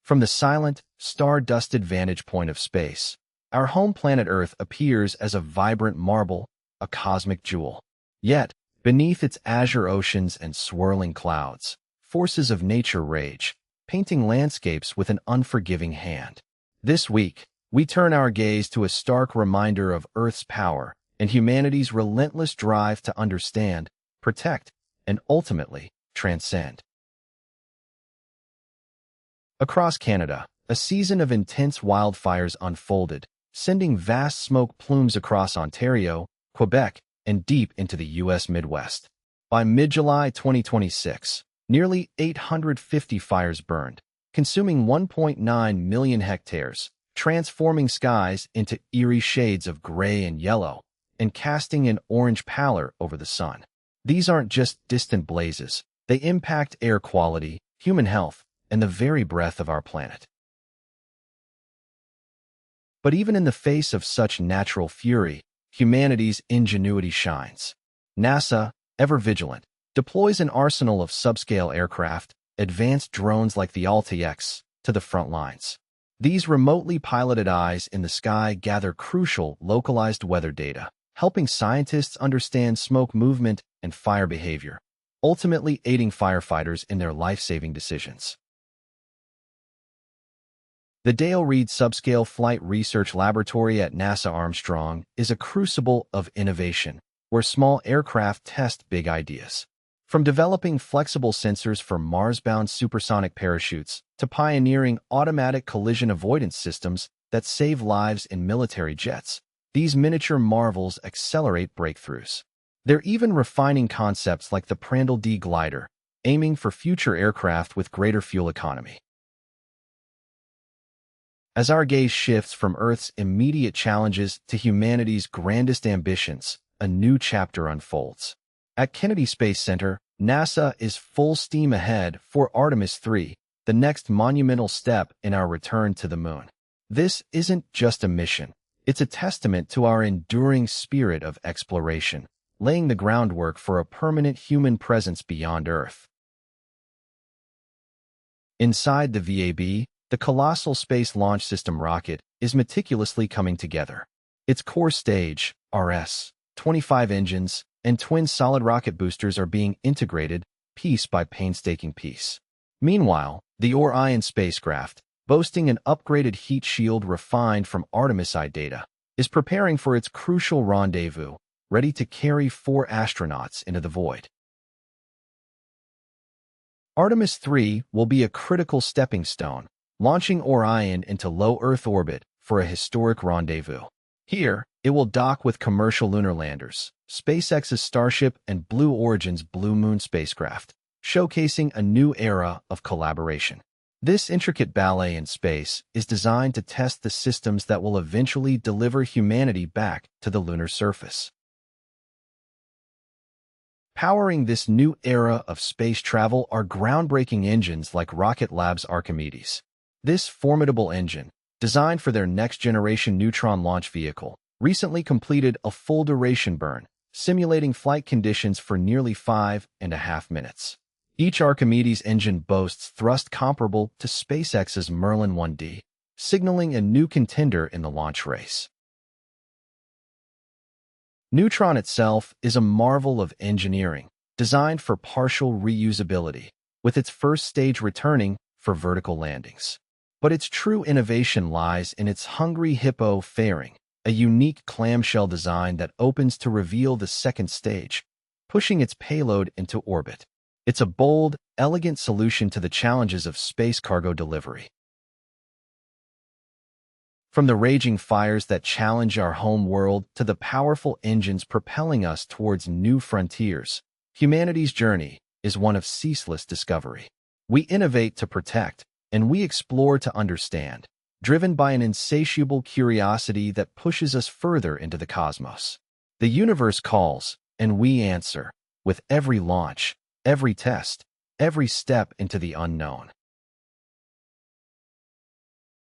From the silent, star-dusted vantage point of space, our home planet Earth appears as a vibrant marble, a cosmic jewel. Yet, beneath its azure oceans and swirling clouds, forces of nature rage, painting landscapes with an unforgiving hand. This week, we turn our gaze to a stark reminder of Earth's power and humanity's relentless drive to understand, protect, and ultimately transcend. Across Canada, a season of intense wildfires unfolded, sending vast smoke plumes across Ontario, Quebec, and deep into the U.S. Midwest. By mid-July 2026, nearly 850 fires burned, consuming 1.9 million hectares, transforming skies into eerie shades of gray and yellow, and casting an orange pallor over the sun. These aren't just distant blazes. They impact air quality, human health, and the very breath of our planet. But even in the face of such natural fury, humanity's ingenuity shines. NASA, ever vigilant, deploys an arsenal of subscale aircraft, advanced drones like the Alta-X, to the front lines. These remotely piloted eyes in the sky gather crucial, localized weather data, helping scientists understand smoke movement and fire behavior, ultimately aiding firefighters in their life-saving decisions. The Dale Reed Subscale Flight Research Laboratory at NASA Armstrong is a crucible of innovation, where small aircraft test big ideas. From developing flexible sensors for Mars-bound supersonic parachutes to pioneering automatic collision avoidance systems that save lives in military jets, these miniature marvels accelerate breakthroughs. They're even refining concepts like the Prandtl D glider, aiming for future aircraft with greater fuel economy. As our gaze shifts from Earth's immediate challenges to humanity's grandest ambitions, a new chapter unfolds. At Kennedy Space Center, NASA is full steam ahead for Artemis III, the next monumental step in our return to the moon. This isn't just a mission. It's a testament to our enduring spirit of exploration, laying the groundwork for a permanent human presence beyond Earth. Inside the VAB, the colossal Space Launch System rocket is meticulously coming together. Its core stage, RS-25 engines, and twin solid rocket boosters are being integrated piece by painstaking piece. Meanwhile, the Orion spacecraft, boasting an upgraded heat shield refined from Artemis I data, is preparing for its crucial rendezvous, ready to carry 4 astronauts into the void. Artemis III will be a critical stepping stone, launching Orion into low Earth orbit for a historic rendezvous. Here, it will dock with commercial lunar landers, SpaceX's Starship and Blue Origin's Blue Moon spacecraft, showcasing a new era of collaboration. This intricate ballet in space is designed to test the systems that will eventually deliver humanity back to the lunar surface. Powering this new era of space travel are groundbreaking engines like Rocket Lab's Archimedes. This formidable engine, designed for their next-generation Neutron launch vehicle, recently completed a full-duration burn, simulating flight conditions for nearly 5.5 minutes. Each Archimedes engine boasts thrust comparable to SpaceX's Merlin 1D, signaling a new contender in the launch race. Neutron itself is a marvel of engineering, designed for partial reusability, with its first stage returning for vertical landings. But its true innovation lies in its hungry hippo fairing, a unique clamshell design that opens to reveal the second stage, pushing its payload into orbit. It's a bold, elegant solution to the challenges of space cargo delivery. From the raging fires that challenge our home world to the powerful engines propelling us towards new frontiers, humanity's journey is one of ceaseless discovery. We innovate to protect, and we explore to understand, driven by an insatiable curiosity that pushes us further into the cosmos. The universe calls, and we answer, with every launch, every test, every step into the unknown.